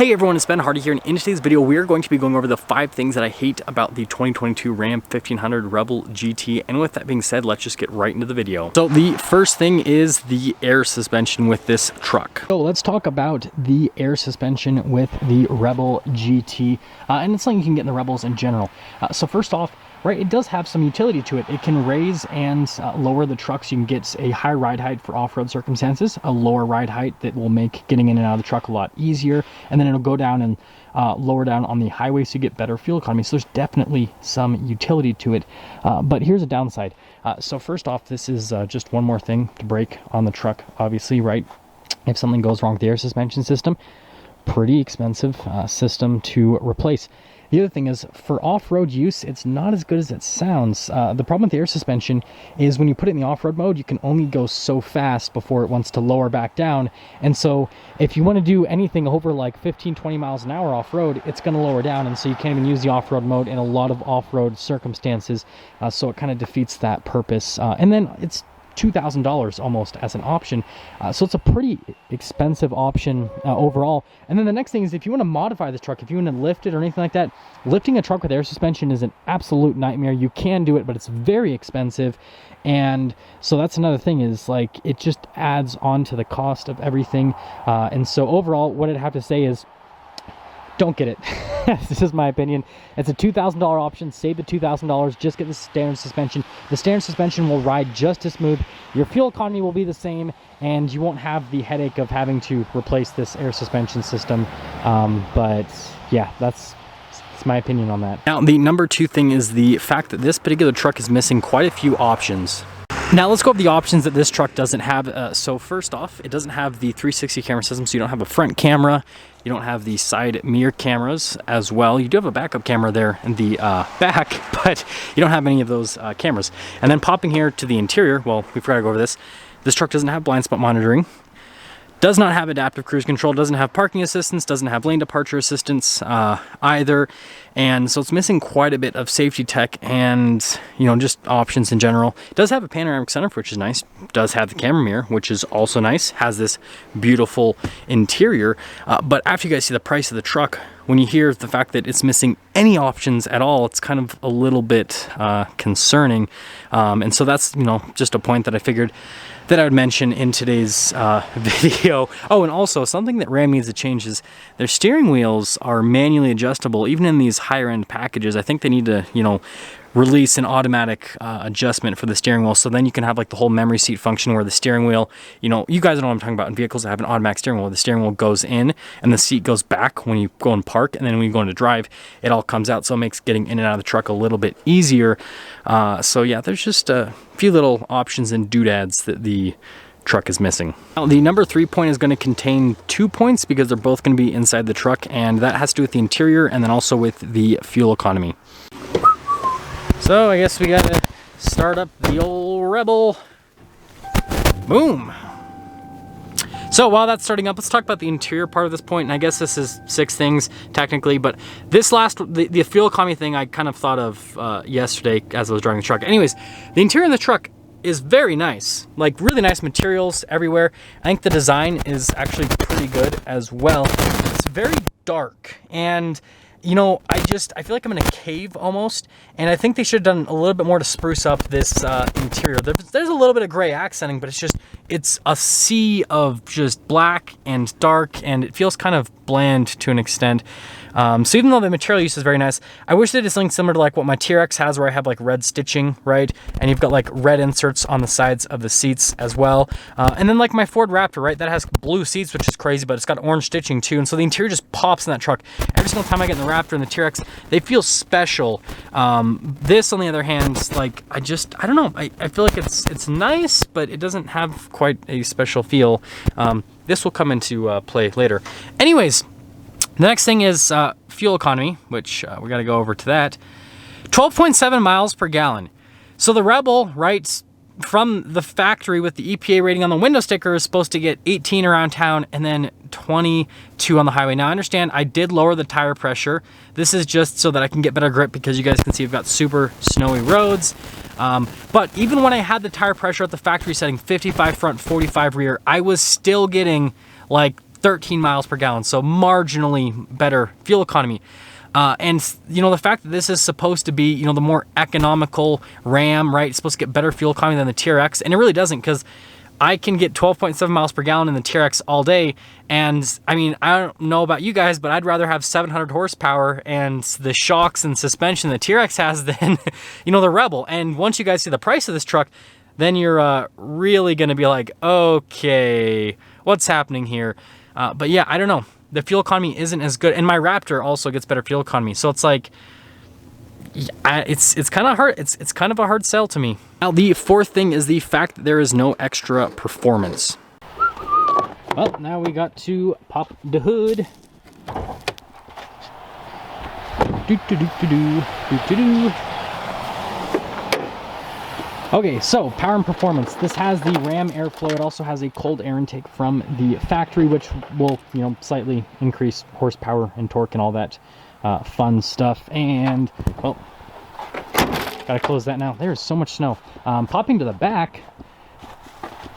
Hey everyone, it's Ben Hardy here, and in today's video we are going to be going over the 5 things that I hate about the 2022 Ram 1500 Rebel GT. And with that being said, let's just get right into the video. So the first thing is the air suspension with this truck. So let's talk about the air suspension with the Rebel GT, and it's something you can get in the Rebels in general. So first off, right, it does have some utility to it. It can raise and lower the truck so you can get a high ride height for off-road circumstances, a lower ride height that will make getting in and out of the truck a lot easier, and then it'll go down and lower down on the highway so you get better fuel economy. So there's definitely some utility to it, but here's a downside. So first off, this is just one more thing to break on the truck, obviously, right? If something goes wrong with the air suspension system, pretty expensive system to replace. The other thing is, for off-road use, it's not as good as it sounds. The problem with the air suspension is when you put it in the off-road mode, you can only go so fast before it wants to lower back down. And so if you want to do anything over like 15-20 miles an hour off-road, it's going to lower down. And so you can't even use the off-road mode in a lot of off-road circumstances. So it kind of defeats that purpose. And then it's $2,000 almost as an option, so it's a pretty expensive option overall. And then the next thing is, if you want to modify this truck, if you want to lift it or anything like that, lifting a truck with air suspension is an absolute nightmare. You can do it, but it's very expensive. And so that's another thing, is like it just adds on to the cost of everything. And so overall, what I'd have to say is, don't get it. This is my opinion. It's a $2,000 option. Save the $2,000. Just get the standard suspension. The standard suspension will ride just as smooth. Your fuel economy will be the same, and you won't have the headache of having to replace this air suspension system. But yeah, that's my opinion on that. Now, the number 2 thing is the fact that this particular truck is missing quite a few options. Now let's go over the options that this truck doesn't have. So first off, it doesn't have the 360 camera system, so you don't have a front camera. You don't have the side mirror cameras as well. You do have a backup camera there in the back, but you don't have any of those cameras. And then popping here to the interior, well, we forgot to go over this. This truck doesn't have blind spot monitoring. Does not have adaptive cruise control, doesn't have parking assistance, doesn't have lane departure assistance either. And so it's missing quite a bit of safety tech and, you know, just options in general. It does have a panoramic sunroof, which is nice. It does have the camera mirror, which is also nice. Has this beautiful interior. But after you guys see the price of the truck, when you hear the fact that it's missing any options at all, it's kind of a little bit concerning. And so that's, you know, just a point that I figured that I would mention in today's video. Oh, and also something that Ram needs to change is their steering wheels are manually adjustable. Even in these higher end packages, I think they need to, you know, release an automatic adjustment for the steering wheel, so then you can have like the whole memory seat function where the steering wheel, you know, you guys know what I'm talking about, in vehicles that have an automatic steering wheel, the steering wheel goes in and the seat goes back when you go and park, and then when you go into drive, it all comes out, so it makes getting in and out of the truck a little bit easier. So yeah, there's just a few little options and doodads that the truck is missing. Now, the number 3 point is going to contain 2 points because they're both going to be inside the truck, and that has to do with the interior and then also with the fuel economy. So I guess we gotta start up the old Rebel. Boom. So while that's starting up, let's talk about the interior part of this point. And I guess this is 6 things technically, but this last, the fuel economy thing, I kind of thought of yesterday as I was driving the truck. Anyways, the interior of the truck is very nice, like really nice materials everywhere. I think the design is actually pretty good as well. It's very dark, and you know, I feel like I'm in a cave almost, and I think they should have done a little bit more to spruce up this interior. There's a little bit of gray accenting, but it's a sea of just black and dark, and it feels kind of bland to an extent. So even though the material use is very nice, I wish they did something similar to like what my TRX has, where I have like red stitching, right? And you've got like red inserts on the sides of the seats as well. And then like my Ford Raptor, right? That has blue seats, which is crazy, but it's got orange stitching too. And so the interior just pops in that truck. Every single time I get in the Raptor and the TRX, they feel special. This, on the other hand, like I don't know. I feel like it's nice, but it doesn't have quite a special feel. This will come into play later. Anyways, the next thing is fuel economy, which we got to go over to that. 12.7 miles per gallon. So the Rebel, right, from the factory with the EPA rating on the window sticker is supposed to get 18 around town and then 22 on the highway. Now I understand I did lower the tire pressure. This is just so that I can get better grip, because you guys can see I've got super snowy roads. But even when I had the tire pressure at the factory setting, 55 front, 45 rear, I was still getting like 13 miles per gallon, so marginally better fuel economy. And you know, the fact that this is supposed to be, you know, the more economical Ram, right? It's supposed to get better fuel economy than the TRX, and it really doesn't, because I can get 12.7 miles per gallon in the TRX all day. And I mean, I don't know about you guys, but I'd rather have 700 horsepower and the shocks and suspension the TRX has than, you know, the Rebel. And once you guys see the price of this truck, then you're really going to be like, okay, what's happening here? But yeah, I don't know. The fuel economy isn't as good. And my Raptor also gets better fuel economy. So it's like, it's kind of hard. It's kind of a hard sell to me. Now, the fourth thing is the fact that there is no extra performance. Well, now we got to pop the hood. Okay, so power and performance. This has the Ram airflow. It also has a cold air intake from the factory, which will, you know, slightly increase horsepower and torque and all that fun stuff. And, well, gotta close that now. There's so much snow. Popping to the back,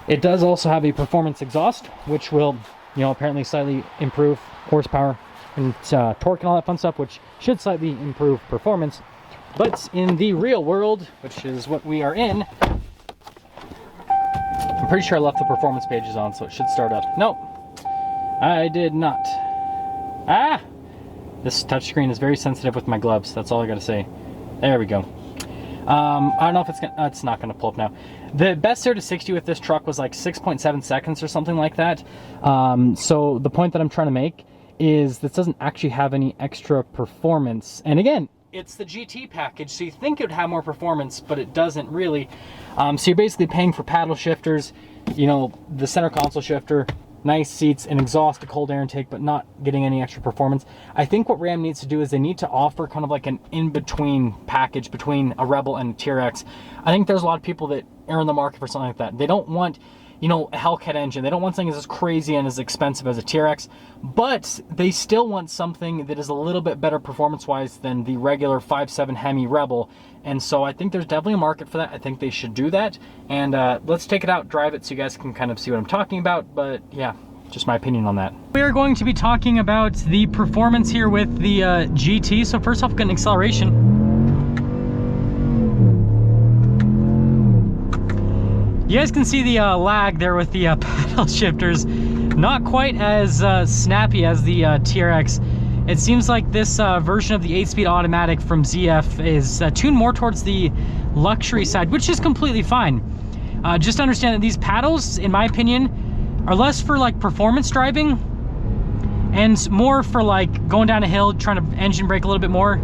it does also have a performance exhaust, which will, you know, apparently slightly improve horsepower and torque and all that fun stuff, which should slightly improve performance. But in the real world, which is what we are in, I'm pretty sure I left the performance pages on, so it should start up. No, I did not. Ah! This touchscreen is very sensitive with my gloves. That's all I gotta say. There we go. I don't know if it's not gonna pull up now. The best 0 to 60 with this truck was like 6.7 seconds or something like that. So the point that I'm trying to make is this doesn't actually have any extra performance. And again, it's the GT package, so you think it would have more performance, but it doesn't really. So you're basically paying for paddle shifters, you know, the center console shifter, nice seats, and exhaust, a cold air intake, but not getting any extra performance. I think what Ram needs to do is they need to offer kind of like an in-between package between a Rebel and a TRX. I think there's a lot of people that are in the market for something like that. They don't want, you know, a Hellcat engine. They don't want something that's as crazy and as expensive as a TRX, but they still want something that is a little bit better performance-wise than the regular 5.7 Hemi Rebel. And so I think there's definitely a market for that. I think they should do that. And let's take it out, drive it, so you guys can kind of see what I'm talking about. But yeah, just my opinion on that. We are going to be talking about the performance here with the GT. So first off, getting acceleration. You guys can see the lag there with the paddle shifters. Not quite as snappy as the TRX. It seems like this version of the 8-speed automatic from ZF is tuned more towards the luxury side, which is completely fine. Just understand that these paddles, in my opinion, are less for like performance driving and more for like going down a hill, trying to engine brake a little bit more.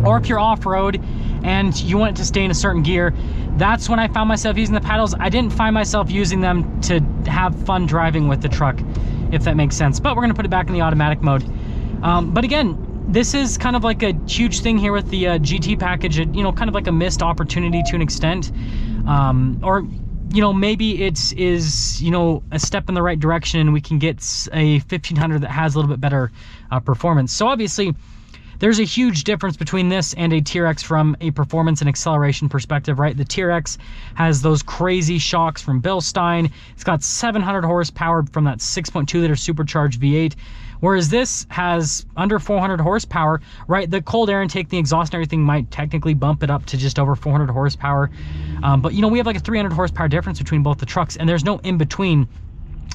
Or if you're off-road and you want it to stay in a certain gear, that's when I found myself using the paddles. I didn't find myself using them to have fun driving with the truck, if that makes sense. But we're gonna put it back in the automatic mode. But again, this is kind of like a huge thing here with the GT package, you know, kind of like a missed opportunity to an extent. Or, you know, maybe it is, you know, a step in the right direction and we can get a 1500 that has a little bit better performance. So obviously, there's a huge difference between this and a TRX from a performance and acceleration perspective, right? The TRX has those crazy shocks from Bilstein. It's got 700 horsepower from that 6.2 liter supercharged V8. Whereas this has under 400 horsepower, right? The cold air intake, the exhaust and everything might technically bump it up to just over 400 horsepower. But you know, we have like a 300 horsepower difference between both the trucks, and there's no in between.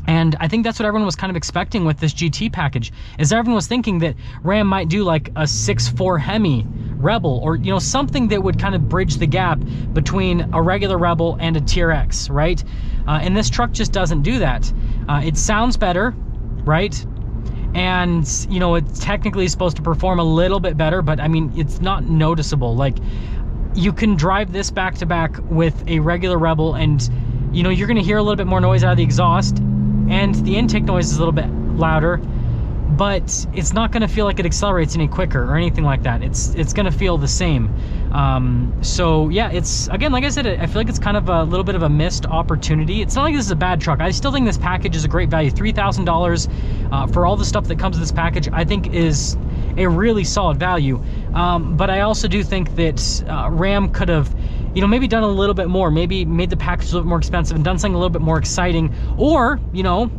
And I think that's what everyone was kind of expecting with this GT package, is everyone was thinking that Ram might do like a 6.4 Hemi Rebel, or, you know, something that would kind of bridge the gap between a regular Rebel and a TRX, right? And this truck just doesn't do that. It sounds better, right? And, you know, it technically is supposed to perform a little bit better, but I mean, it's not noticeable. Like, you can drive this back to back with a regular Rebel and, you know, you're gonna hear a little bit more noise out of the exhaust, and the intake noise is a little bit louder, but it's not gonna feel like it accelerates any quicker or anything like that. It's gonna feel the same. So yeah, it's, again, like I said, I feel like it's kind of a little bit of a missed opportunity. It's not like this is a bad truck. I still think this package is a great value. $3,000 for all the stuff that comes with this package, I think is a really solid value. But I also do think that Ram could have, you know, maybe done a little bit more, maybe made the package a little bit more expensive and done something a little bit more exciting, or, you know,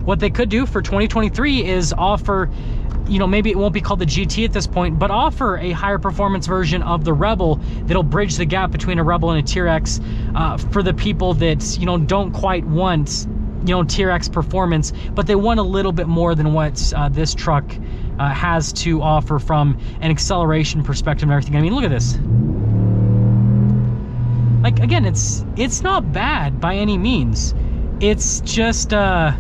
what they could do for 2023 is offer, you know, maybe it won't be called the GT at this point, but offer a higher performance version of the Rebel that'll bridge the gap between a Rebel and a TRX for the people that, you know, don't quite want, you know, TRX performance, but they want a little bit more than what this truck has to offer from an acceleration perspective and everything. I mean, look at this. Like, again, it's not bad by any means. It's just, yeah,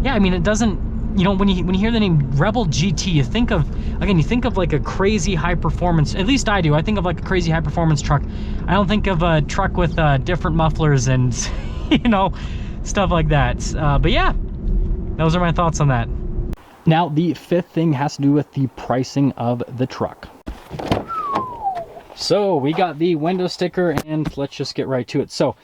I mean, it doesn't, you know, when you hear the name Rebel GT, you think of, again, you think of like a crazy high performance, at least I do. I think of like a crazy high performance truck. I don't think of a truck with different mufflers and, you know, stuff like that. But yeah, those are my thoughts on that. Now, the fifth thing has to do with the pricing of the truck. So we got the window sticker, and let's just get right to it. So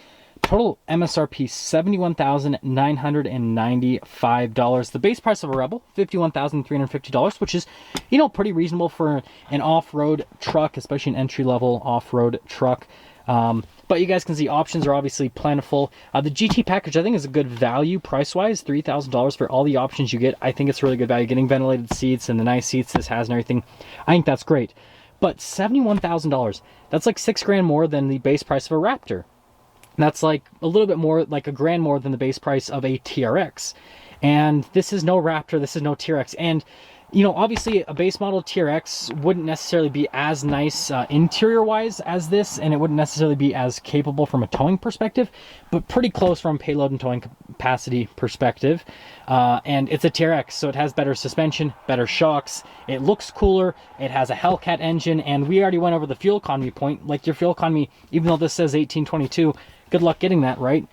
total MSRP $71,995. The base price of a Rebel $51,350, which is, you know, pretty reasonable for an off-road truck, especially an entry-level off-road truck. But you guys can see options are obviously plentiful. The GT package, I think, is a good value price-wise. $3,000 for all the options you get. I think it's really good value. Getting ventilated seats and the nice seats this has and everything, I think that's great. But $71,000, that's like $6,000 more than the base price of a Raptor. That's like a little bit more, like $1,000 more than the base price of a TRX. And this is no Raptor, this is no TRX. And, you know, obviously a base model TRX wouldn't necessarily be as nice interior-wise as this, and it wouldn't necessarily be as capable from a towing perspective, but pretty close from payload and towing capacity perspective. And it's a TRX, so it has better suspension, better shocks, it looks cooler, it has a Hellcat engine, and we already went over the fuel economy point. Like, your fuel economy, even though this says 1822, good luck getting that right.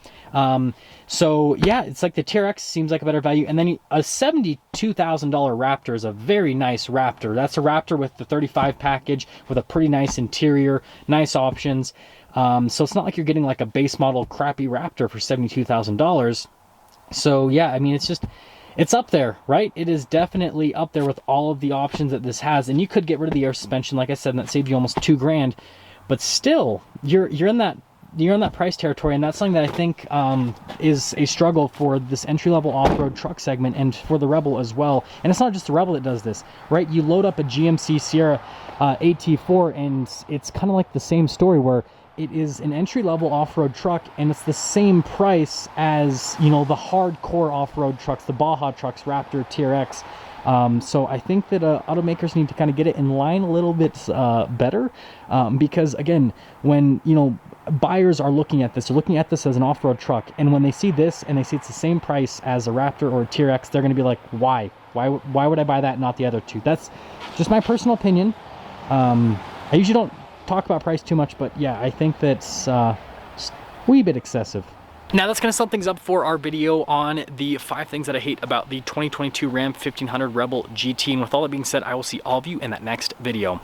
So yeah, it's like the TRX seems like a better value. And then a $72,000 Raptor is a very nice Raptor. That's a Raptor with the 35 package with a pretty nice interior, nice options. So it's not like you're getting like a base model crappy Raptor for $72,000. So yeah, I mean, it's up there, right? It is definitely up there with all of the options that this has. And you could get rid of the air suspension, like I said, and that saved you almost $2,000. But still, you're in that price territory, and that's something that I think is a struggle for this entry-level off-road truck segment and for the Rebel as well. And it's not just the Rebel that does this, right? You load up a GMC Sierra AT4, and it's kind of like the same story where it is an entry-level off-road truck, and it's the same price as, you know, the hardcore off-road trucks, the Baja trucks, Raptor, TRX. So I think that automakers need to kind of get it in line a little bit better, because again, when, you know, buyers are looking at this, they're looking at this as an off-road truck, and when they see this and they see it's the same price as a Raptor or a TRX, they're going to be like, why would I buy that and not the other two? That's just my personal opinion. I usually don't talk about price too much, but yeah, I think that's a wee bit excessive. Now that's going to sum things up for our video on the 5 things that I hate about the 2022 Ram 1500 Rebel GT. And with all that being said, I will see all of you in that next video.